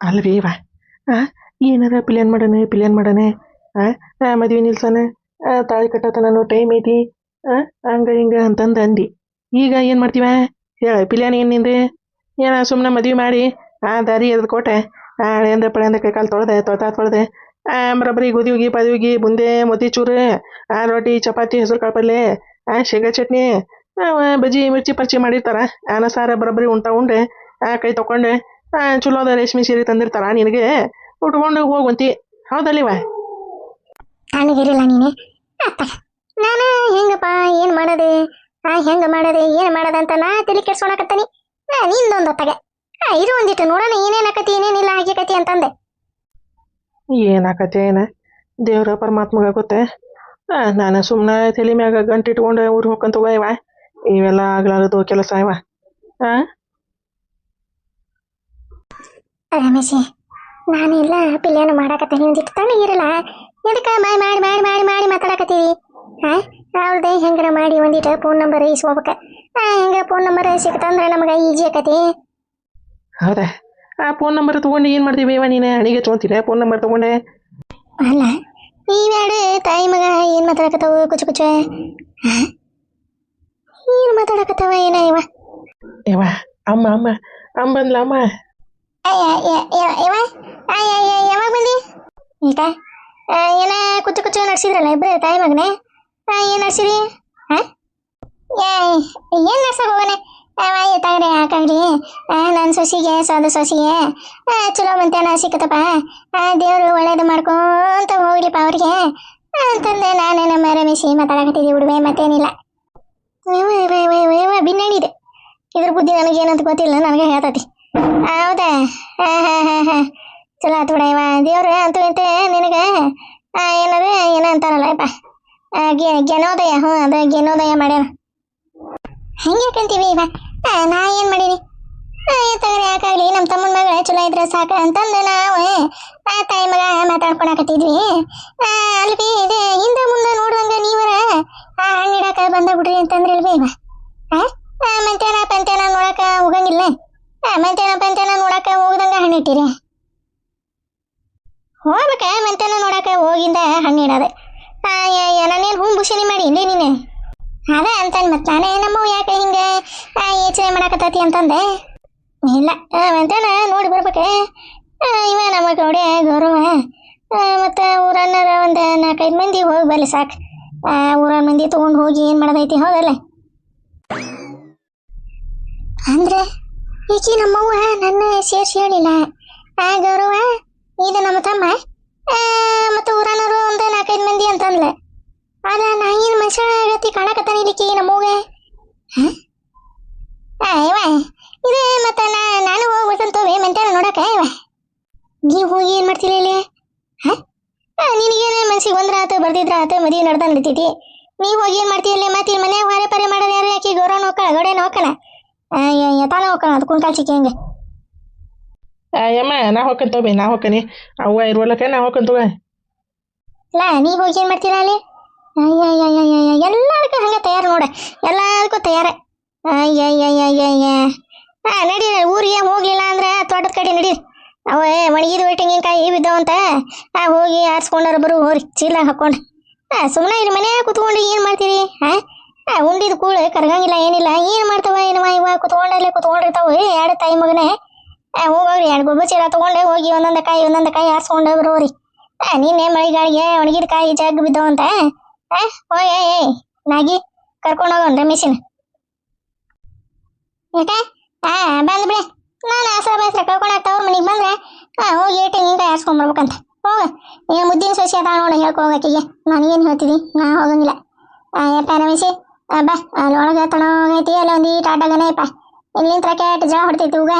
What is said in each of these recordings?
ಅಲ್ವೇ ಇವ ಏನಾರ ಪ್ಲ್ಯಾನ್ ಮಾಡನೆ ಮದುವೆ ನಿಲ್ಸನ ತಾಳಿ ಕಟ್ಟತನ ಟೈಮ್ ಐತಿ ಹಂಗ ಹಿಂಗ ಅಂತಂದು ಅಂದು ಈಗ ಏನು ಮಾಡ್ತೀವ ಹೇಳ ಪ್ಲ್ಯಾನ್ ಏನು ನಿಂದು ಏನ ಸುಮ್ಮನೆ ಮದುವೆ ಮಾಡಿ ದಾರಿ ಎದ್ದು ಕೊಟ್ಟೆ ಹಳೆಂದ ಪಳೆಂದ ಕೈ ಕಾಲು ತೊಳೆದೆ ಬರೋಬ್ಬರಿ ಗುದಿಗಿ ಪದವಿಗಿ ಬುಂದೆ ಮೋತಿಚೂರು ರೊಟ್ಟಿ ಚಪಾತಿ ಹೆಸರು ಕಾಳು ಪಲ್ಯ ಶೇಂಗಾ ಚಟ್ನಿ ಬಜ್ಜಿ ಮಿರ್ಚಿ ಪರ್ಚಿ ಮಾಡಿರ್ತಾರ ಅನ್ನ ಸಾರ ಬರೋಬ್ಬರಿ ಉಂಡೆ ಕೈ ತೊಗೊಂಡೆ ಚಲೋದ ರೇಷ್ಮೆ ಸೀರೆ ತಂದಿರ್ತಾರ ನಿನಗೆ ಉಟ್ಕೊಂಡು ಹೋಗುವಂತಿ ಹೌದಲ್ಲಿವ ನನಗಿರಲಿಲ್ಲ ನೀನೆ ಅತ್ತ ನಾನು ಹೆಂಗಪ್ಪ ಏನು ಮಾಡೋದೆ ಹೆಂಗೆ ಮಾಡೋದೆ ಏನು ಮಾಡೋದಂತ ನಾ ತಲೆ ಕೆಡ್ಸ್ಕೊಳಕತ್ತೀನಿ ನಿಂದೊಂದು ಹೊತ್ತಾಗೆ ಇರು ಒಂದಿಟ್ಟು ನೋಡೋಣ ಏನೇನಾಕತಿ ಏನೇನಿಲ್ಲ ಹಾಗೆಕತಿ ಅಂತಂದೆ ಏನಾಕತಿ ಏನ ದೇವ್ರ ಪರಮಾತ್ಮಗ ಗೊತ್ತೆ ನಾನು ಸುಮ್ಮನೆ ತಲೆ ಮ್ಯಾಗ ಗಂಟು ಇಟ್ಕೊಂಡು ಊರಿಗೆ ಹೋಗ್ಕೊಂತ ಇವ ಇವೆಲ್ಲ ಆಗ್ಲಾರದು ಕೆಲಸ ಇವ ರಮೇಶಿ ನಾನೆಲ್ಲ ಪಿಲ್ಲೇನು ಮಾಡಾಕತ್ತೀನಿ ಒಂದಿಟ್ಟು ತಣ್ಣಗಿರಲ್ಲ ಎದಕ್ಕೆ ಮಾಡಿ ಮಾಡಿ ಮಾಡಿ ಮಾಡಿ ಮಾಡಿ ಮಾತಾಡಕತ್ತೀವಿ ಅವ್ರದ್ದೇ ಹೆಂಗಾರ ಮಾಡಿ ಒಂದಿಟ್ಟು ಫೋನ್ ನಂಬರ್ ಇಸ್ಕೋಬೇಕ ಹೆಂಗ ಫೋನ್ ನಂಬರ್ ಸಿಕ್ತಂದ್ರೆ ನಮಗೆ ಈಜಿ ಆಕತಿ ಹೌದಾ ಫೋನ್ ನಂಬರ್ ತೊಗೊಂಡು ಏನು ಮಾಡ್ತೀವಿ ಇವ ನೀನು ಹಣಿಗೆ ತೊಗೊಂತೀನಿ ಫೋನ್ ನಂಬರ್ ತೊಗೊಂಡೆ ಅಲ್ಲ ಇವೆರಡು ತಾಯಿ ಮಗ ಏನು ಮಾತಾಡಕತ್ತವು ಕುಚು ಕುಚು ಏನು ಮಾತಾಡಕತ್ತವ ಏನ ಇವ ಇವ ಅಮ್ಮ ಬಂದ್ಲ ಅಮ್ಮ ಯಾವಾಗ ಬಂದಿ ಈಗ ಏನ ಕುಚ್ಚು ಕುಚ್ಚು ನಡ್ಸಿದ್ರಲ್ಲ ಇಬ್ರು ತಾಯಿ ಮಗನೇ ಏನು ನಡ್ಸಿರಿ ಏನು ನಡ್ಸಕ್ ಹೋಗನೆ ತಗಡೆ ಹಾಕಾಗ್ರಿ ನನ್ನ ಸೊಸಿಗೆ ಸೋದ ಸೊಸಿಗೆ ಚಲೋ ಮಂತ್ಯಾನ ಸಿಕ್ಕತ್ತಪ್ಪ ದೇವರು ಒಳ್ಳೇದು ಮಾಡ್ಕೊಂತ ಹೋಗ್ಲಿಪ್ಪ ಅವ್ರಿಗೆ ಅಂತಂದೆ ನಾನೇ ನಮ್ಮ ರಮೇಶಿ ಮಾತಾಡಕತ್ತಿದ್ದಿ ಬಿಡುವೆ ಮತ್ತೇನಿಲ್ಲ ಭಿನ್ನಡಿದೆ ಇದ್ರ ಬುದ್ಧಿ ನನಗೇನಂತ ಗೊತ್ತಿಲ್ಲ ನನಗೆ ಹೇಳ್ತತಿ ಹೌದಾ ಚಲೋ ಆತು ಬಿಡ ಇವ ದೇವ್ರು ಅಂತೂ ಇಂತೆ ನಿನಗೆ ಏನದು ಏನ ಅಂತಾರಲ್ಲ ಯಪ್ಪ ಜ್ಞಾನೋದಯ ಅದು ಜ್ಞಾನೋದಯ ಮಾಡ್ಯಾನ ಹೆಂಗ್ಯಾಕಂತೀವಿ ಇವ ನಾ ಏನು ಮಾಡೀನಿ ತಗರಿ ಯಾಕಾಗ್ಲಿ ನಮ್ಮ ತಮ್ಮನ ಮಗಳ ಚಲೋ ಇದ್ರೆ ಸಾಕು ಅಂತಂದು ನಾವು ತಾಯಿ ಮಗ ಮಾತಾಡ್ಕೊಳಕತ್ತಿದ್ವಿ ಅಲ್ವಿ ಇದೆ ಹಿಂದೆ ಮುಂದೆ ನೋಡುವಂಗ ನೀವರ ಹಣ್ಣಿಡಕ ಬಂದ ಬಿಡ್ರಿ ಅಂತಂದ್ರಲ್ವಿ ಇವ ಮಂತ್ಯಾನ ಪಂತ್ಯಾನ ನೋಡಕ ಹೋಗಂಗಿಲ್ಲ ಮಂತ್ಯಾನ ಪಂತ್ಯಾನ ನೋಡಕ ಹೋಗ್ದಂಗ ಹಣ್ಣಿಟ್ಟಿರಿ ಹೋಗ್ಬೇಕ ಮಂತ್ಯಾನ ನೋಡಕ ಹೋಗಿಂದ ಹಣ್ಣಿಡೋದು ನಾನೇನು ಹೂ ಭೂಷಣಿ ಮಾಡಿ ಇಂದೇ ನೀನೆ ಅದ ಅಂತಾನೆ ಮತ್ತೆ ನಾನೇ ನಮ್ಮವು ಯಾಕೆ ಹಿಂಗೆ ಯೋಚನೆ ಮಾಡಕತ್ತತಿ ಅಂತಂದೆ ಇಲ್ಲ ಮಂತ್ಯಾನ ನೋಡಿ ಬರ್ಬೇಕೆ ಇವ ನಮ್ಮ ಗೌಡೆ ಗೌರವ ಮತ್ತು ಊರನ್ನರ ಒಂದು 4-5 ಮಂದಿ ಹೋಗಿ ಬರ್ಲಿ ಸಾಕು ಊರ ಮಂದಿ ತೊಗೊಂಡು ಹೋಗಿ ಏನು ಮಾಡೋದೈತಿ ಹೌದಲ್ಲ ಅಂದ್ರೆ ಈಕಿ ನಮ್ಮವ್ವ ನನ್ನ ಸೇರಿಸಿ ಹೇಳಿಲ್ಲ ಗೌರವ ಇದು ನಮ್ಮ ತಮ್ಮ ಮತ್ತು ಊರನ್ನವರು ಒಂದು 4-5 ಮಂದಿ ಅಂತಂದ್ಲೆ ಅದ ನಾ ಏನು ಮನುಷ್ಯ ಆಗತ್ತಿ ಕಾಣಕತ್ತಾನ ಇಲ್ಲಿಕ್ಕಿ ನಮ್ಮವ್ಗೆ ಇವ ಇದು ಮತ್ತು ನಾನು ಹೋಗ್ಬೇಕಂತವೆ ಮಂತ್ಯಾನ ನೋಡಕ ಇವ ನೀವು ಹೋಗಿ ಏನು ಮಾಡ್ತಿಲ್ಲ ಇಲ್ಲಿ ನಿನಗೇನು ಮನ್ಸಿಗೆ ಬಂದ್ರ ಆತು ಬರ್ದಿದ್ರ ಆತು ಮದುವೆ ನಡ್ದ ನಡಿತೈತಿ ನೀವು ಹೋಗಿ ಏನು ಮಾಡ್ತೀಯಲ್ಲ ಮತ್ತೆ ಮನ್ಯಾಗ ಹೊರೆ ಪರೆ ಮಾಡೋದು ಯಾರು ಯಾಕೆ ಗೌರವನ ಹೋಗ್ಕಳ ಗೌಡೇನ ಹೋಗ್ಕಣ ತಾನ ಹೋಗ್ಕಣ ಅದು ಕುಣ್ಕಾಲ್ ಚಿಕ್ಕಿ ಹಂಗೆ ಯಮ್ಮ ನಾ ಹೋಗ್ಕಂತೋಬೆ ನಾ ಹೋಗ್ಕನಿ ಅವ್ವ ಇರುವಲ್ಲಕ ನಾ ಹೋಗ್ಕಂತವ ಇಲ್ಲ ನೀವು ಹೋಗಿ ಏನು ಮಾಡ್ತೀರಾ ಅಲ್ಲಿ ಎಲ್ಲದಕ್ಕೂ ಹಂಗೆ ತಯಾರು ನೋಡ ಎಲ್ಲದಕ್ಕೂ ತಯಾರ ನಡಿ ಊರಿಗೆ ಹೋಗ್ಲಿಲ್ಲ ಅಂದ್ರೆ ತೋಟದ ಕಡೆ ನಡಿ ಅವೇ ಒಣಗಿದ ತೆಂಗಿನಕಾಯಿ ಬಿದ್ದಾವಂತ ಹೋಗಿ ಆರಿಸ್ಕೊಂಡಾರ ಬರು ಹೋರಿ ಚೀಲ ಹಾಕೊಂಡು ಸುಮ್ಮನೆ ಇಲ್ಲಿ ಮನ್ಯಾಗ ಕುತ್ಕೊಂಡು ಏನು ಮಾಡ್ತೀರಿ ಉಂಡಿದ ಕೂಳು ಕರಗಂಗಿಲ್ಲ ಏನಿಲ್ಲ ಏನು ಮಾಡ್ತಾವ ಏನವ ಇವ ಕುತ್ಕೊಂಡಿರ್ತಾವೆ ಎರಡು ತಾಯಿ ಮಗನೇ ಹೋಗೋರಿ 2 ಗೊಬ್ಬರ ಚೀಲ ತೊಗೊಂಡೆ ಹೋಗಿ ಒಂದೊಂದು ಕಾಯಿ ಆರಿಸ್ಕೊಂಡೆ ಬರೋರಿ ನಿನ್ನೆ ಮಳೆಗಾಳಿಗೆ ಒಣಗಿದ ಕಾಯಿ ಜಗ್ ಬಿದ್ದಾವಂತ ಹೋಗಿ ನಾಗಿ ಕರ್ಕೊಂಡೋಗೋಣ ರಮೇಶಿನ ಯಾಕೆ ಬಂದು ಬಿಡೆ ನಾನು ಆಸರ ಬೇಸರ ಕಳ್ಕೊಂಡಾಗ್ತಾ ಅವ್ರ ಮನೆಗೆ ಬಂದ್ರೆ ಹೋಗಿ ತೆಂಗಿನಕಾಯಿ ಆರಿಸ್ಕೊಂಬರ್ಬೇಕಂತ ಹೋಗ ನೀನು ಮುದ್ದಿನ ಸೊಸಿ ಅದ ನೋಡಿ ಹೇಳ್ಕೋಗಾಕಿಗೆ ನನಗೇನು ಹೇಳ್ತಿದ್ದಿ ನಾ ಹೋಗಂಗಿಲ್ಲ ಯಪ್ಪ ರಮೇಶಿ ಬಾ ಅಲ್ಲಿ ಒಳಗೆ ತಣೋಗೈತಿ ಅಲ್ಲಿ ಒಂದು ಟಾಟಾಗನೇ ಯಪ್ಪ ಇಲ್ಲಿಂದ ಕೆಟ್ಟ ಜಳ ಹೊಡ್ತೈತಿ ಹೋಗ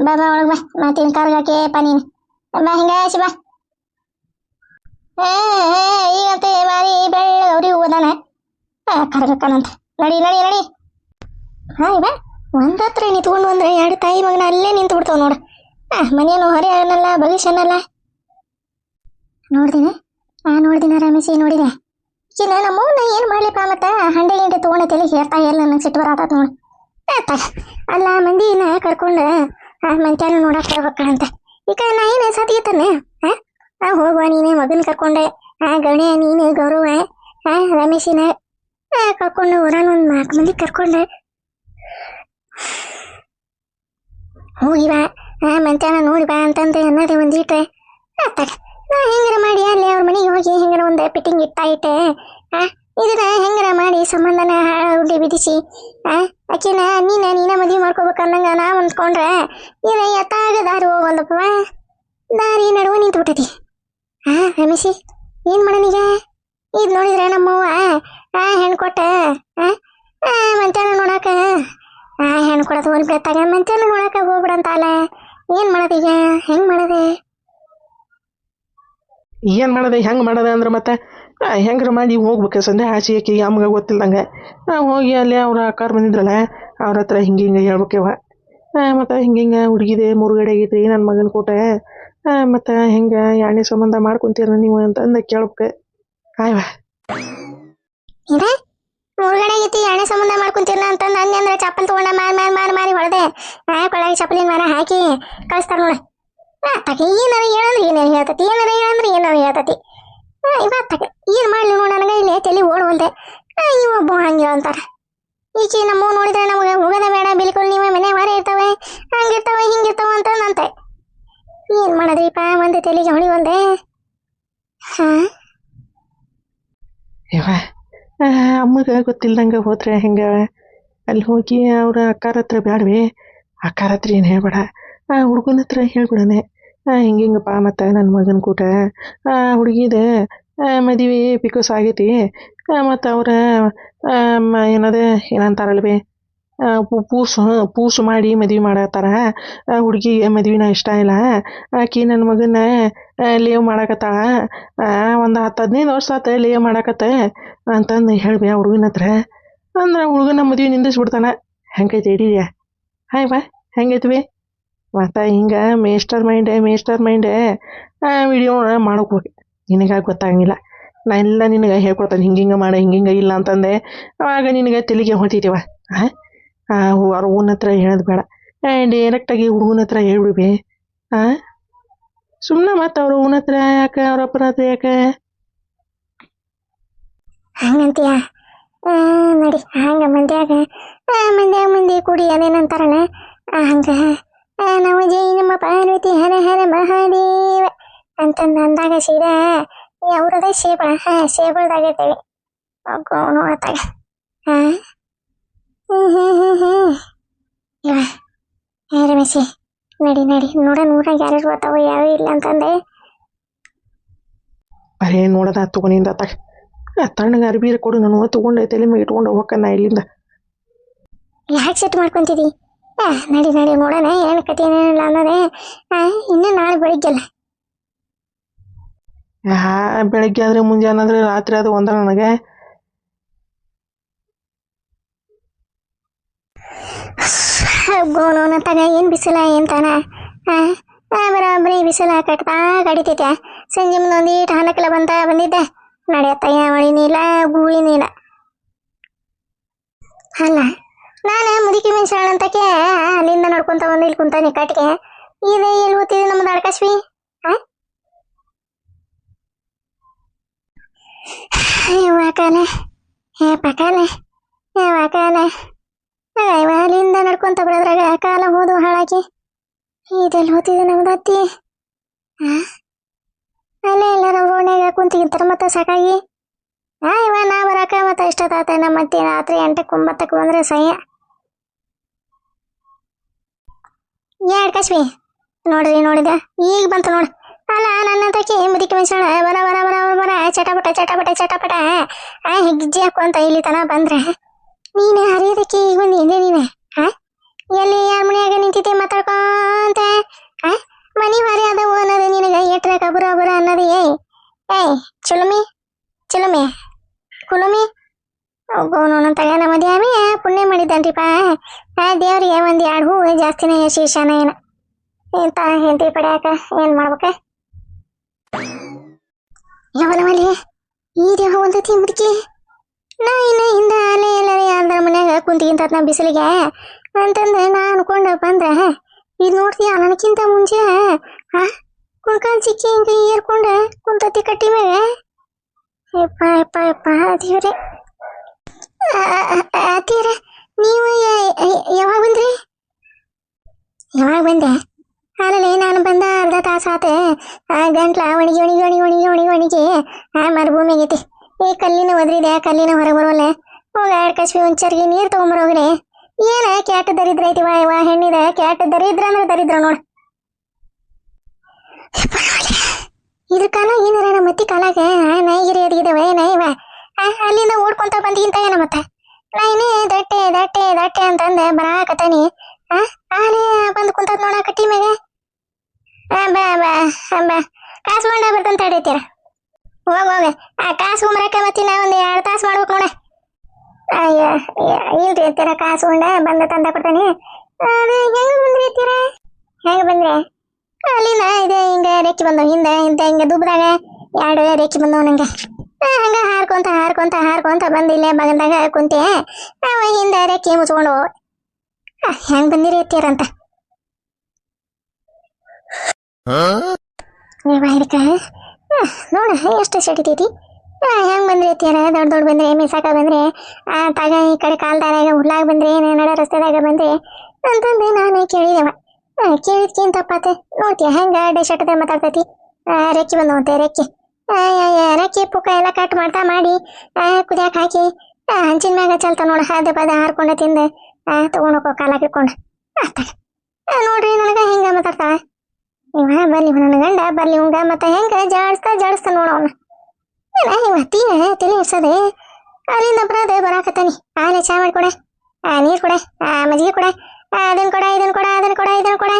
ಬಾ ಒಳಗೆ ಬಾ ಮತ್ತಿನ ಕಾರ್ಗಾಕೆ ಯಪ್ಪ ನೀನು ಬಾ ಹಿಂಗಾಸಿ ಬಾ ಈಗಂತೆ ಮಾರಿ ಬೆಳ್ಳ ಅವ್ರಿಗೆ ಹೋದಾನ ಕರ್ಗಕ್ಕನಂತ ನಡಿ ಬಾ ಒಂದತ್ರ ನಿಂತ್ಕೊಂಡು ಅಂದ್ರೆ 2 ತಾಯಿ ಮಗನ ಅಲ್ಲೇ ನಿಂತು ಬಿಡ್ತಾವ ನೋಡು ಮನೇನು ಹೊರೆ ಅನ್ನಲ್ಲ ಭವಿಷ್ಯನಲ್ಲ ನೋಡ್ದಿನ ರಮೇಶಿ ನೋಡಿದೆ ಈಗಿನ ನಮ್ಮವ್ನ ಏನು ಮಾಡ್ಲಿಪ್ಪ ಮತ್ತೆ ಹಂಡೆ ಗಿಂಡೆ ತೊಗೊಂಡೆ ತಲೆ ಹೇರ್ತಾ ಎಲ್ಲ ನನಗೆ ಸಿಟ್ಟು ಬರತ್ತ ನೋಡಿ ಅಲ್ಲ ಮಂದಿನ ಕರ್ಕೊಂಡು ಮಂತ್ಯಾನ ನೋಡಕ್ಕೆ ಹೋಗ್ಬೇಕಂತ ಈಗ ನಾ ಏನು ಸತಿಗೆತಾನೆ ಹೋಗುವ ನೀನೇ ಮಗನ ಕರ್ಕೊಂಡೆ ಗಣೆ ನೀನು ಗೌರವ ರಮೇಶಿನ ಕರ್ಕೊಂಡು ಊರಾನ ಒಂದು 4 ಮಂದಿ ಕರ್ಕೊಂಡೆ ಹೋಗಿವ ಮಂಚಾನ ನೋಡಿ ಬಾ ಅಂತಂದ್ರೆ ಅನ್ನೋದೇ ಒಂದಿಟ್ರೆ ನಾ ಹೆಂಗಾರ ಮಾಡಿ ಅಲ್ಲಿ ಅವ್ರ ಮನೆಗೆ ಹೋಗಿ ಹೆಂಗಾರ ಒಂದು ಫಿಟ್ಟಿಂಗ್ ಇಟ್ಟೆ ಇದನ್ನ ಹೆಂಗಾರ ಮಾಡಿ ಸಂಬಂಧನ ಉಡ್ಡಿ ಬಿಡಿಸಿ ಆಕಿನ ನೀನ ಮದುವೆ ಮಾಡ್ಕೋಬೇಕು ಅನ್ನಂಗ ನಾ ಅಂದ್ಕೊಂಡ್ರೆ ಇದು ಎತ್ತಾಗ ದಾರಿ ಹೋಗಲ್ಲಪ್ಪ ದಾರಿ ನಡುವ ನಿಂತು ಬಿಟ್ಟತಿ ರಮೇಶಿ ಏನ್ ಮಾಡನೀಗ ಇದು ನೋಡಿದ್ರೆ ನಮ್ಮವ್ವ ಹೆಣ್ಣು ಕೊಟ್ಟ ಮಂಚಾನ ನೋಡಾಕ ಹೆಣ್ಣು ಕೊಡೋದು ಒಂದು ಬೆತ್ತಾಗ ಮಂಚಾನ ನೋಡಾಕ ಹೋಗ್ಬಿಡಂತಲ್ಲ ಏನ್ ಮಾಡೋದೀಗ ಹೆಂಗ್ ಮಾಡದೆ ಏನು ಮಾಡದೆ ಹೆಂಗೆ ಮಾಡದೆ ಅಂದ್ರೆ ಮತ್ತೆ ಹೆಂಗಾರ ಮಾಡಿ ಹೋಗ್ಬೇಕು ಸಂದೆ ಆಸೆ ಆಕಿಗೆ ಅಮ್ಮಗೆ ಗೊತ್ತಿಲ್ದಂಗೆ ಹೋಗಿ ಅಲ್ಲಿ ಅವ್ರ ಅಕ್ಕಾರ ಬಂದಿದ್ರಲ್ಲ ಅವ್ರ ಹತ್ರ ಹಿಂಗೆ ಹೇಳ್ಬೇಕವ ಮತ್ತು ಹಿಂಗೆ ಹುಡುಗಿದೆ ಮುರುಗಡೆ ಆಗೈತ್ರಿ ನನ್ನ ಮಗನ ಕೂಟ ಮತ್ತು ಹೆಂಗೆ ಯಾಣಿ ಸಂಬಂಧ ಮಾಡ್ಕೊಂತೀರ ನೀವು ಅಂತಂದು ಕೇಳ್ಬೇಕು ಆಯ್ವಾ ಮುರುಗಡೆ ಆಗೈತಿ ಎಣ್ಣೆ ಸಂಬಂಧ ಮಾಡ್ಕೊಂತೀರ ಅಂತಂದು ಅಂದೆ ಅಂದ್ರೆ ಚಪ್ಪಲ್ ತಗೊಂಡ ಮಾರಿ ಹೊಡೆದೆ ಕೊಳಗೆ ಚಪ್ಪಲಿನ ಮಾರ ಹಾಕಿ ಕಳಿಸ್ತಾರ ನೋಡ ಏನಾರ ಹೇಳಂದ್ರೆ ಏನಾರು ಹೇಳ್ತತಿ ಏನಾರ ಹೇಳಂದ್ರೆ ಏನಾರು ಹೇಳ್ತತಿ ಇವತ್ತಾಗ ಏನು ಮಾಡಲಿ ನೋಡ ನನಗೆ ಇಲ್ಲಿ ತಲೆ ಓಡುವಂತೆ ಇವೊಬ್ಬ ಹಂಗೆ ಅಂತಾರ ಈಚೆ ನಮ್ಮ ನೋಡಿದ್ರೆ ನಮಗೆ ಹೋಗೋದ ಬೇಡ ಬಿಲ್ಕುಲ್ ನೀವೇ ಮನೆ ಮಾರೇ ಇರ್ತವೆ ಹಂಗಿರ್ತಾವೆ ಹಿಂಗಿರ್ತಾವ ಅಂತಂದಂತೆ ಏನು ಮಾಡೋದ್ರಿಪ್ಪ ಒಂದು ತಲೆಗೆ ಹೊಳಿ ಒಂದೆ ಅಮ್ಮಗೆ ಗೊತ್ತಿಲ್ದಂಗೆ ಹೋದ್ರೆ ಹೆಂಗೆ ಅಲ್ಲಿ ಹೋಗಿ ಅವ್ರ ಅಕ್ಕಾರ ಹತ್ರ ಬ್ಯಾಡ್ವಿ ಅಕ್ಕಾರ ಹತ್ರ ಏನು ಹೇಳ್ಬೇಡ ಹುಡುಗನ ಹತ್ರ ಹೇಳ್ಬಿಡನೆ ಹಿಂಗಿಂಗಪ್ಪ ಮತ್ತು ನನ್ನ ಮಗನ ಕೂಟ ಹುಡುಗಿದೆ ಮದುವೆ ಪಿಕಸ್ ಆಗೈತಿ ಮತ್ತು ಅವ್ರ ಏನದೇ ಏನಂತಾರಲ್ವೇ ಪೂಸು ಮಾಡಿ ಮದುವೆ ಮಾಡತ್ತಾರ ಹುಡುಗಿಗೆ ಮದುವೆನ ಇಷ್ಟ ಇಲ್ಲ ಆಕಿ ನನ್ನ ಮಗನ ಲೇವ್ ಮಾಡಾಕತ್ತಾಳ ಒಂದು 10-15 ವರ್ಷ ಆತ ಲೇವ್ ಮಾಡಾಕತ್ತ ಅಂತಂದು ಹೇಳ್ಬಿ ಆ ಹುಡುಗನ ಹತ್ರ ಅಂದ್ರೆ ಹುಡುಗನ ಮದುವೆ ನಿಂದಿಸ್ಬಿಡ್ತಾನ ಹೆಂಗೈತೆ ಹಿಡಿಯ ಹಾಯ್ ಬಾ ಹೆಂಗೈತ್ವಿ ಮತ್ತು ಹಿಂಗೆ ಮೇಸ್ಟರ್ ಮೈಂಡೆ ವಿಡಿಯೋ ಮಾಡ್ಕೋಬೇಕು ನಿನಗಾಗಿ ಗೊತ್ತಾಗಂಗಿಲ್ಲ ನಾ ಎಲ್ಲ ನಿನಗೆ ಹೇಳ್ಕೊಡ್ತಾನೆ ಹಿಂಗೆ ಮಾಡ ಹಿಂಗೆ ಇಲ್ಲ ಅಂತಂದೆ ಆವಾಗ ನಿನಗೆ ತಲೆಗೆ ಹೊಳ್ತಿದ್ದೀವ ಅವ್ರ ಹೂನ ಹತ್ರ ಹೇಳೋದು ಬೇಡ ಡೈರೆಕ್ಟಾಗಿ ಹುಡುಗನ ಹತ್ರ ಹೇಳ್ಬಿಡ್ಬಿ ಸುಮ್ಮನೆ ಮತ್ತು ಅವ್ರ ಹೂನ ಹತ್ರ ಯಾಕೆ ಅವ್ರ ಅಪ್ಪನ ಹತ್ರ ಯಾಕೆ ಹಂಗಂತೀಯ ನಡಿ ಹಂಗ ಮಂದಿ ಕೂಡಿ ಅದೇನಂತಾರಲ್ಲ ಹಂಗ ನಾವು ಜೈ ನಮ್ಮ ಪಾರ್ವತಿ ಹರ ಹರ ಮಹಾದೇವ ಅಂತಂದು ಅಂದಾಗ ಸೀದಾ ಅವ್ರದ ಸೇಬಳದಾಗಿರ್ತೇವೆ ನೋಡತ್ತಾಗ ಇವ ರಮೇಶಿ ನಡಿ ನೋಡ ಯಾರು ಬರ್ತಾವ ಯಾರು ಇಲ್ಲ ಅಂತಂದೆ ಬರೇ ನೋಡೋದ ತಗೊಂಡಿಂದ ತಣ್ಣಗೆ ಅರ್ಬೀರ ಕೊಡು ನಾನು ತಗೊಂಡೆ ತಲೆ ಮೇಲೆ ಇಟ್ಕೊಂಡು ಹೋಗ್ಕನ್ನ ಇಲ್ಲಿಂದ ಯಾಕೆ ಸೆಟ್ ಮಾಡ್ಕೊಂತಿದಿ ನಡಿ ನೋಡೋಣ ಏನು ಕತೆ ಏನಿಲ್ಲ ಅನ್ನೋದೇ ಇನ್ನೂ ನಾಳೆ ಬೆಳಿಗ್ಗೆಲ್ಲ ಬೆಳಗ್ಗೆ ಆದರೆ ಮುಂಜಾನೆ ಆದರೆ ರಾತ್ರಿ ಅದು ಒಂದ ನನಗೆ ಗೋನೋನ ತಗ ಏನು ಬಿಸಿಲ ಎಂತಾನ ಬರೀ ಬಿಸಿಲ ಕಟ್ತಾ ಕಡಿತೈತೆ ಸಂಜೆ ಮುಂದೆ ಒಂದೀಟು ಹಣ್ಣಕ್ಕೆಲ್ಲ ಬಂದಿದ್ದೆ ನಡೆಯತ್ತಯ್ಯ ಮಳಿನೀಲ್ಲ ಗೂಳಿನೀಲ್ಲ ಅಲ್ಲ ನಾನು ಮುದುಕಿ ಮೆಣಸಾಳ ಅಂತಕ್ಕೆ ಅಲ್ಲಿಂದ ನೋಡ್ಕೊಂತ ಬಂದು ಇಲ್ಲಿ ಕುಂತಾನೆ ಕಟ್ಟಿಗೆ ಇದೆ ಎಲ್ಲಿ ಓದ್ತಿದ್ದೆ ನಮ್ಮದು ಅಡಕಶ್ವಿ ಪಕಾಲೆ ಅಲ್ಲಿಂದ ನಡ್ಕೊಂತ ಬರೋದ್ರಾಗ ಕಾಲ ಹೋದು ಹಾಳಾಕಿ ಇದೆಲ್ಲಿ ಹೋಗ್ತಿದ್ದೆ ನಮ್ದು ಅತ್ತಿ ಅಲ್ಲೇ ಎಲ್ಲಾರ ರೋಡ್ನಾಗ ಕುಂತಿಗಿಂತಾರ ಮತ್ತೆ ಸಾಕಾಗಿ ಇವ ನಾ ಬರಾಕ ಮತ್ತೆ ಇಷ್ಟದಾತ ನಮ್ಮ ಅತ್ತಿ ರಾತ್ರಿ 8-9 ಬಂದ್ರೆ ಸಹ್ಯ ಕಶ್ಮಿ ನೋಡಿದ ಈಗ ಬಂತು ನೋಡು ಅಲ್ಲ ನನ್ನ ತಕ್ಕಿ ಮುದುಕಿ ಮೆಣಸಾಳ ಬರ ಚಟಪಟ ಹೆಜ್ಜೆ ಹಾಕೊಂತ ಇಲ್ಲಿ ತನ ಬಂದ್ರೆ ನೀನು ಹರಿಯೋದಕ್ಕೆ ಈಗ ಬಂದಿದ್ದೆ ನೀನು ಎಲ್ಲಿ ಯಾರ ಮನೆಯಾಗ ನಿಂತಿದ್ದೆ ಮಾತಾಡ್ಕೊಂತ ಮನಿ ಮಾರಿ ಅದವು ಅನ್ನೋದು ನಿನಗೆ ಎಟ್ರ ಕಬುರ ಅನ್ನೋದು ಏಯ್ ಚುಲುಮಿ ಕುಲುಮಿ ಹೋಗೋನು ತಗ ನಮ್ಮ ದ್ಯಾಮಿ ಪುಣ್ಯ ಮಾಡಿದ್ದಾನ್ರಿಪ್ಪ ದೇವ್ರಿಗೆ ಒಂದು 2 ಹೂವು ಜಾಸ್ತಿನೇ ಶೀರ್ಷಾನ ಏನು ಇಂತ ಹೆಂಡತಿ ಪಡ್ಯಾಕ ಏನು ಮಾಡ್ಬೇಕ ಯಾವಲವಲ್ಲಿ ಈ ದೇಹ ಒಂದತಿ ಮುದುಕಿ ನಾ ಇನ್ನು ಹಿಂದೆ ಅಲ್ಲೇ ಎಲ್ಲರೂ ಯಾರ್ದಾರ ಮನ್ಯಾಗ ಕುಂತಿಗಿಂತ ನಾ ಬಿಸಿಲಿಗೆ ಅಂತಂದ್ರೆ ನಾ ಅನ್ಕೊಂಡು ಬಂದ್ರೆ ಇದು ನೋಡ್ತೀಯ ನನಗಿಂತ ಮುಂಚೆ ಹಾ ಕುಣ್ಕಾಲ್ ಚಿಕ್ಕಿ ಹಿಂಗೆ ಏರ್ಕೊಂಡ ಕುಂತತಿ ಕಟ್ಟಿ ಮ್ಯಾಗ. ಯಪ್ಪ ಯಪ್ಪ ಯಪ್ಪ ದೇವ್ರೆ. ಅತ್ತೀರ ನೀವು ಯಾವಾಗ ಬಂದ್ರಿ? ಯಾವಾಗ ಬಂದೆ? ಅಲ್ಲೇ ನಾನು ಬಂದ ಅರ್ಧ ತಾಸು ಆತೆ. ಗಂಟ್ಲ ಒಣಗಿ ಒಣಗಿ ಒಣಗಿ ಒಣಗಿ ಒಣಗಿ ಒಣಗಿ ಮರುಭೂಮಿ ಆಗೈತಿ. ಈ ಕಲ್ಲಿನ ಒದ್ರಿದೆ, ಕಲ್ಲಿನ ಹೊರಗೆ ಬರೋಲ್ಲ. ಹೋಗ ಎರಡು ಕಸ್ಬಿ ಒಂಚರ್ಗಿ ನೀರು ತೊಗೊಂಬರೋಗ್ರಿ. ಏನ ಕ್ಯಾಟ ದರಿದ್ರ ಐತಿ ವಾ ಹೆಣ್ಣಿದ ಕ್ಯಾಟ ದರಿದ್ರ ಅಂದ್ರೆ ದರಿದ್ರ ನೋಡ. ಇದ್ರ ಕಾಲ ಏನಾರ ನಮ್ಮ ಮತ್ತಿ ಕಾಲಾಗ ನಾಯಿಗಿರಿ ಅದಿಗಿದವ ನಾಯಿವ ಅಲ್ಲಿಂದ ಓಡ್ಕೊಂತ ಬಂದಿಗಿಂತ ಏನ ಮತ್ತ ನಾಯಿನೇ ದಟ್ಟೆ ದಟ್ಟೆ ದಟ್ಟೆ ಅಂತಂದ ಬರಾಕತಾನಿ. ಆನೆ ಬಂದು ಕುಂತದ್ ನೋಡ ಕಟ್ಟಿ ಮ್ಯಾಗ. ಕಾಸು ಮಂಡ ಬರ್ತಂತ ಹಿಡಿತೀರ. ಹೋಗ ಕಾಸು ಉಮ್ರಕ್ಕ ಮತ್ತಿ ನಾ ಒಂದು 2 ತಾಸು ಮಾಡ್ಬೇಕು ನೋಡ. ಅಯ್ಯ ಇಲ್ರಿ ಅಂತೀರ ಕಾಸು ಉಂಡ ಬಂದ ತಂದ ಕೊಡ್ತಾನೆ. ಅದು ಹೆಂಗ ಬಂದ್ರಿ ಅಂತೀರ? ಹೆಂಗ ಬಂದ್ರೆ ಅಲ್ಲಿಂದ ಇದೆ ಹಿಂಗ ರೆಕ್ಕಿ ಬಂದವು ಹಿಂದೆ ಇಂತ ಹಿಂಗ ದುಬ್ದಾಗ 2 ರೆಕ್ಕಿ ಬಂದವು ನಂಗೆ. ಹಂಗ ಹಾರ್ಕೊಂತ ಹಾರ್ಕೊಂತ ಹಾರ್ಕೊಂತ ಬಂದು ಇಲ್ಲೇ ಬಗಲ್ದಾಗ ಕುಂತೆ. ಅವ ಹಿಂದೆ ರೆಕ್ಕಿ ಮುಚ್ಕೊಂಡು ಹೆಂಗ್ ಬಂದಿರಿ ಅಂತೀರಂತ. ಇದಕ್ಕ ನೋಡ ಎಷ್ಟು ಸೆಡಿತೈತಿ. ಹೆಂಗ್ ಬಂದ್ರಿ ಅಂತೀರ? ದೊಡ್ಡ ದೊಡ್ಡ ಬಂದ್ರೆ ಮಿಸಾಕ ಬಂದ್ರೆ ತಗ ಈ ಕಡೆ ಕಾಲ್ದಾರಾಗ ಹುಲ್ಲಾಗ ಬಂದ್ರೆ ನಡ ರಸ್ತೆದಾಗ ಬಂದ್ರೆ ಅಂತಂದು ನಾನು ಕೇಳಿದೆವ. ಕೇಳಿದ್ಕೇನ್ ತಪ್ಪಾತೆ ನೋಡ್ತೀಯ ಹೆಂಗ ಡೆಶಟದ ಮಾತಾಡ್ತೈತಿ. ರೆಕ್ಕಿ ಬಂದವಂತೆ ರೆಕ್ಕಿ. ರೆಕ್ಕಿ ಪುಕ್ಕ ಎಲ್ಲ ಕಟ್ ಮಾಡ್ತಾ ಮಾಡಿ ಕುದಿಯಾಕ ಹಾಕಿ ಹಂಚಿನ ಮ್ಯಾಗ ಚಲ್ತ ನೋಡ. ಅದ ಪದ ಹಾರ್ಕೊಂಡ ತಿಂದ ತಗೊಂಡೋಗೋ ಕಾಲಾಗ ಇಟ್ಕೊಂಡು ನೋಡ್ರಿ ನನಗ ಹೆಂಗ ಮಾತಾಡ್ತಾಳ ಇವ. ಬರ್ಲಿ ನನ್ನ ಗಂಡ ಬರ್ಲಿ ಇವಂಗ ಮತ್ತ ಹೆಂಗ ಜಾಡಿಸ್ತಾ ನೋಡವನ. ಇವ ತಲೆ ಇರ್ಸದೆ ಅಲ್ಲಿಂದ ಬರೋದೆ ಬರಾಕತ್ತಾನಿ. ಆಲೆ ಚಾ ಮಾಡಿ ಕೊಡ, ನೀರ್ ಕೊಡ, ಮಜ್ಜಿಗೆ ಕೊಡ, ಅದನ್ ಕೊಡ ಇದನ್ ಕೊಡ ಅದನ್ ಕೊಡ ಇದನ್ ಕೊಡ.